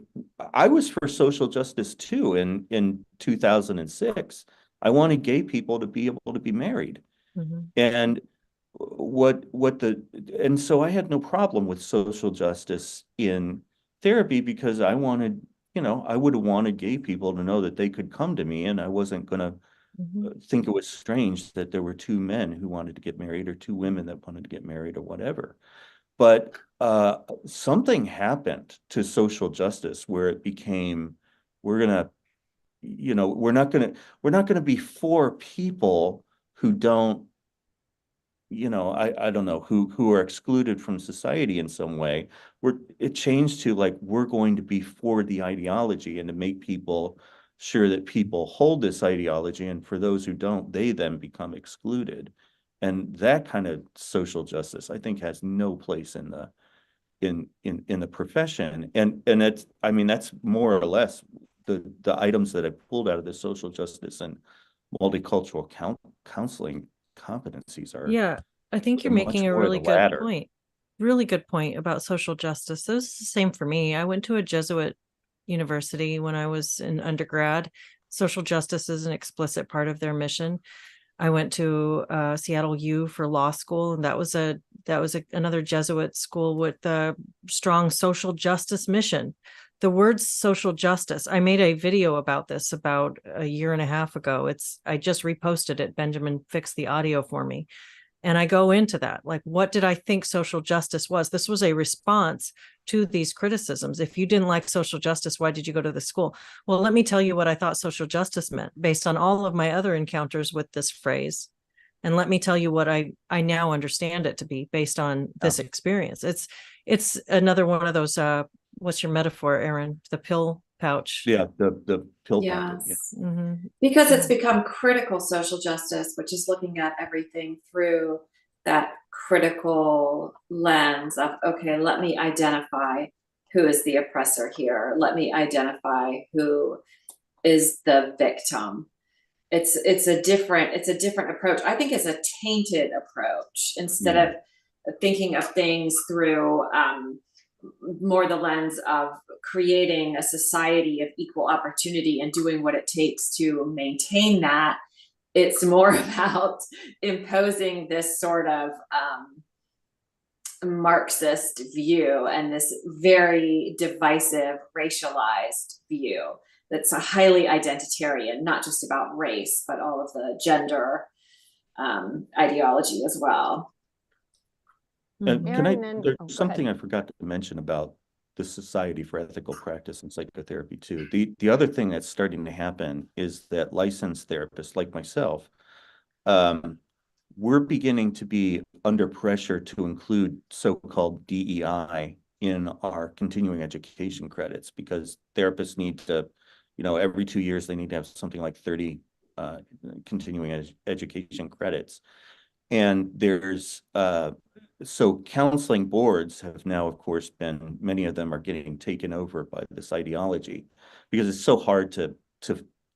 I was for social justice too in 2006. I wanted gay people to be able to be married. And and so I had no problem with social justice in therapy because I wanted, I would have wanted gay people to know that they could come to me and I wasn't going to think it was strange that there were two men who wanted to get married or two women that wanted to get married or whatever. But something happened to social justice where it became, we're not going to be for people who don't, I don't know, who are excluded from society in some way. It changed to like, we're going to be for the ideology and to make people sure that people hold this ideology. And for those who don't, they then become excluded. And that kind of social justice, I think, has no place in the profession. And that's more or less the items that I pulled out of the social justice and multicultural counseling competencies are. I think you're making a really good point about social justice. This is the same for me. I went to a Jesuit university when I was in undergrad. Social justice is an explicit part of their mission. I went to Seattle U for law school, and that was another Jesuit school with a strong social justice mission. The word social justice, I made a video about this about a year and a half ago. I just reposted it. Benjamin fixed the audio for me. And I go into that, like, what did I think social justice was? This was a response to these criticisms. If you didn't like social justice, why did you go to the school? Well, let me tell you what I thought social justice meant based on all of my other encounters with this phrase. And let me tell you what I now understand it to be based on this experience. It's another one of those, what's your metaphor, Aaron? The pill pouch. Yeah, the pill pocket. Yes. Because it's become critical social justice, which is looking at everything through that critical lens of, okay, let me identify who is the oppressor here. Let me identify who is the victim. It's a different approach. I think it's a tainted approach instead of thinking of things through more the lens of creating a society of equal opportunity and doing what it takes to maintain that. It's more about imposing this sort of Marxist view and this very divisive, racialized view that's a highly identitarian, not just about race, but all of the gender ideology as well. And there's something I forgot to mention about the Society for Ethical Practice and Psychotherapy too. The other thing that's starting to happen is that licensed therapists like myself, we're beginning to be under pressure to include so-called DEI in our continuing education credits because therapists need to, every 2 years, they need to have something like 30 continuing education credits. And there's, so counseling boards have now, of course, many of them are getting taken over by this ideology because it's so hard to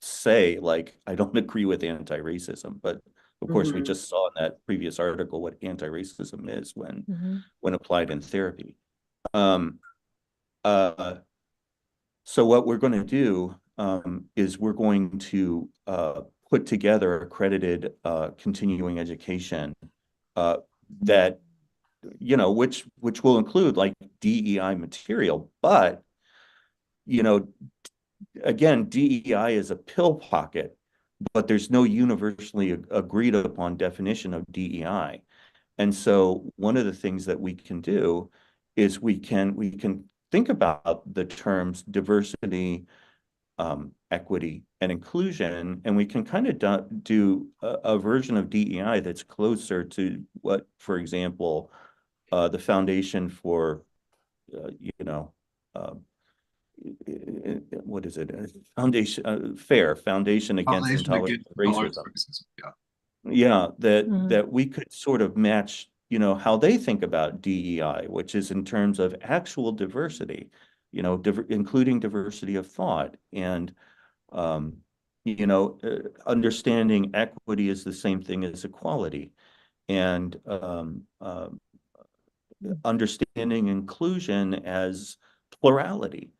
say, like, I don't agree with anti-racism, but Of course, we Mhm. just saw in that previous article what anti-racism is Mhm. when applied in therapy. Um, so what we're going to do is we're going to put together accredited continuing education that, you know, which will include like DEI material, but, you know, again, DEI is a pill pocket, but there's no universally agreed upon definition of DEI. And so one of the things that we can do is we can think about the terms diversity, equity, and inclusion, and we can kind of do a version of DEI that's closer to what, for example, the Foundation for, you know, what is it? Foundation Against Foundation Intolerance Against Intolerance Racism. Racism. Yeah. Yeah, Mhm. that we could sort of match, you know, how they think about DEI, which is in terms of actual diversity, you know, including diversity of thought, and you know, understanding equity is the same thing as equality, and understanding inclusion as plurality,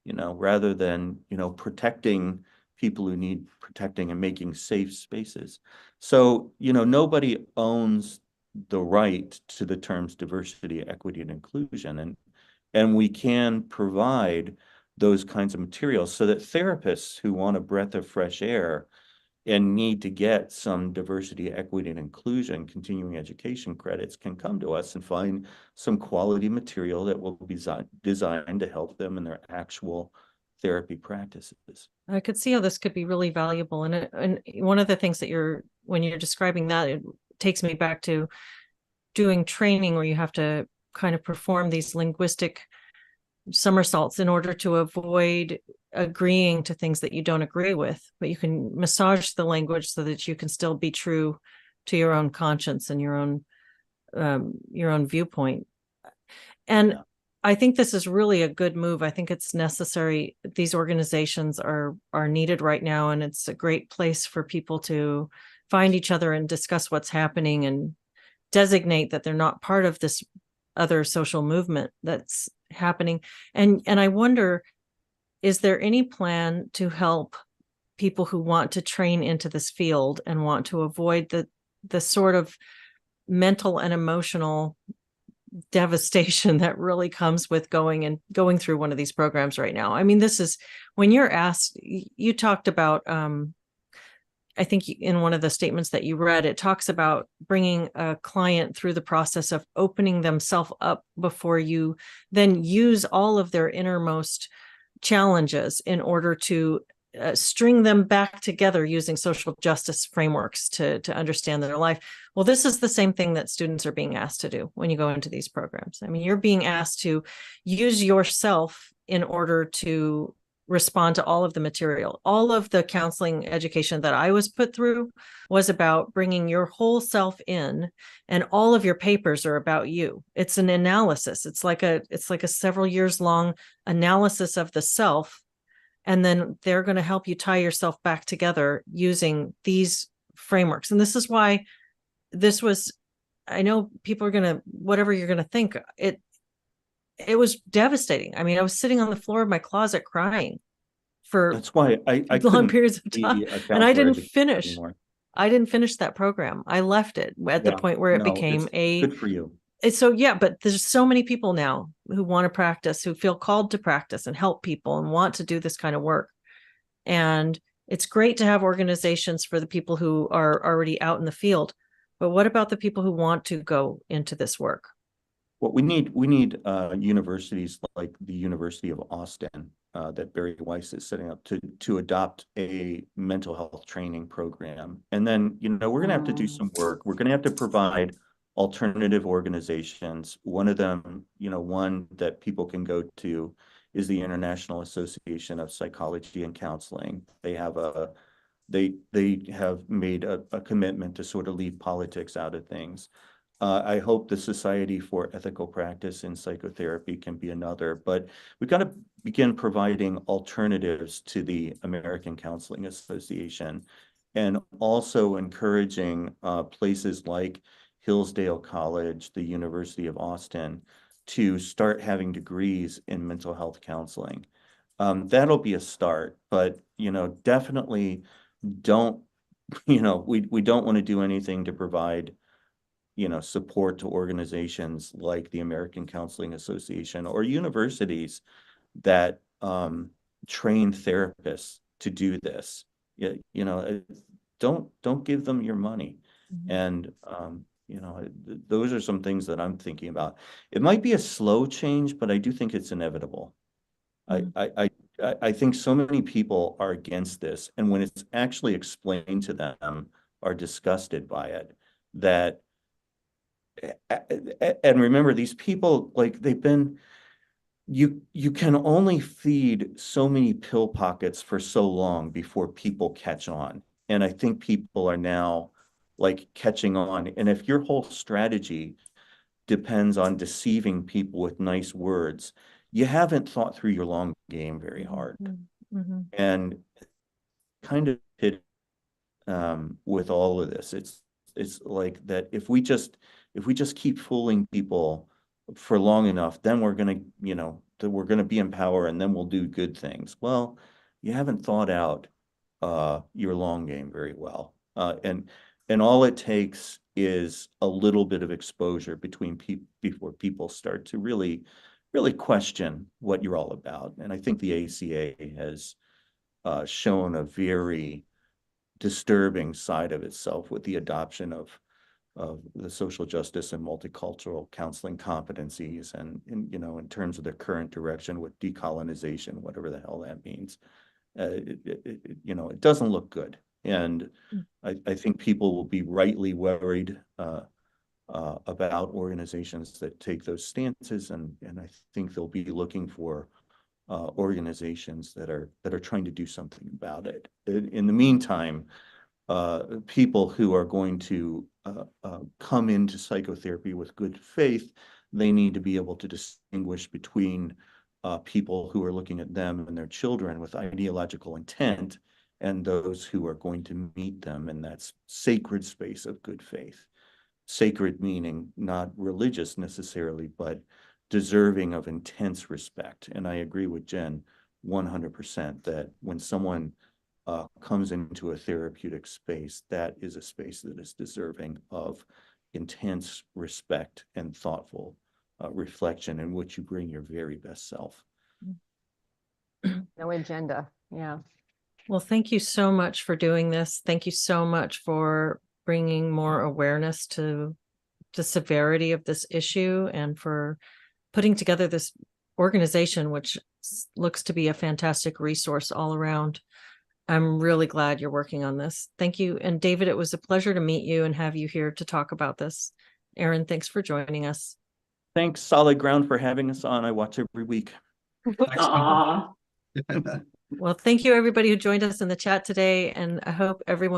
you know, rather than, you know, protecting people who need protecting and making safe spaces. So, you know, nobody owns the right to the terms diversity, equity, and inclusion. And we can provide those kinds of materials so that therapists who want a breath of fresh air and need to get some diversity, equity, and inclusion continuing education credits can come to us and find some quality material that will be designed to help them in their actual therapy practices. I could see how this could be really valuable. And one of the things that when you're describing that, it takes me back to doing training where you have to kind of perform these linguistic somersaults in order to avoid agreeing to things that you don't agree with, but you can massage the language so that you can still be true to your own conscience and your own viewpoint. And Yeah. I think this is really a good move. I think it's necessary. These organizations are needed right now, and it's a great place for people to find each other and discuss what's happening and designate that they're not part of this other social movement that's happening. And I wonder, is there any plan to help people who want to train into this field and want to avoid the sort of mental and emotional devastation that really comes with going through one of these programs right now? I mean, this is when you're asked, you talked about, I think in one of the statements that you read, it talks about bringing a client through the process of opening themselves up before you then use all of their innermost challenges in order to string them back together using social justice frameworks to understand their life. Well, this is the same thing that students are being asked to do when you go into these programs. I mean, you're being asked to use yourself in order to respond to all of the material. All of the counseling education that I was put through was about bringing your whole self in, and all of your papers are about you. It's an analysis. It's like a several years long analysis of the self, and then they're going to help you tie yourself back together using these frameworks. And this is why this was, I know people are going to, whatever you're going to think, it was devastating. I mean, I was sitting on the floor of my closet crying for That's why I long couldn't periods of time, be a and I counselor didn't finish. anymore. I didn't finish that program. I left it at the Yeah, point where it no, became it's good for you. it's so, yeah, but there's so many people now who want to practice, who feel called to practice and help people and want to do this kind of work. And it's great to have organizations for the people who are already out in the field. But what about the people who want to go into this work? What we need universities like the University of Austin that Barry Weiss is setting up to adopt a mental health training program. And then, you know, we're going to have to do some work. We're going to have to provide alternative organizations. One of them, you know, one that people can go to is the International Association of Psychology and Counseling. They have they have made a commitment to sort of leave politics out of things. I hope the Society for Ethical Practice in Psychotherapy can be another, but we've got to begin providing alternatives to the American Counseling Association. and also encouraging places like Hillsdale College, the University of Austin, to start having degrees in mental health counseling. That'll be a start, but, definitely don't, we don't want to do anything to provide, support to organizations like the American Counseling Association or universities that train therapists to do this. Don't give them your money. And those are some things that I'm thinking about. It might be a slow change, but I do think it's inevitable. I think so many people are against this, and when it's actually explained to them, are disgusted by it. And remember, these people, like, they've been, you can only feed so many pill pockets for so long before people catch on. And I think people are now like catching on. And if your whole strategy depends on deceiving people with nice words, you haven't thought through your long game very hard. And kind of hit with all of this, it's like that if we just keep fooling people for long enough, then we're gonna, we're gonna be in power, and then we'll do good things. Well, you haven't thought out your long game very well. And all it takes is a little bit of exposure before people start to really question what you're all about. And I think the ACA has shown a very disturbing side of itself with the adoption of the social justice and multicultural counseling competencies, and in terms of their current direction with decolonization, whatever the hell that means. It doesn't look good. And I think people will be rightly worried about organizations that take those stances, and I think they'll be looking for organizations that are trying to do something about it. In the meantime, people who are going to come into psychotherapy with good faith, they need to be able to distinguish between people who are looking at them and their children with ideological intent, and those who are going to meet them in that sacred space of good faith. Sacred meaning not religious necessarily, but deserving of intense respect. And I agree with Jen 100% that when someone comes into a therapeutic space, that is a space that is deserving of intense respect and thoughtful reflection, in which you bring your very best self. No agenda. Yeah. Well, thank you so much for doing this. Thank you so much for bringing more awareness to the severity of this issue, and for putting together this organization, which looks to be a fantastic resource all around. I'm really glad you're working on this. Thank you. And David, it was a pleasure to meet you and have you here to talk about this. Erin, thanks for joining us. Thanks, Solid Ground, for having us on. I watch every week. Aww. Well, thank you everybody who joined us in the chat today, and I hope everyone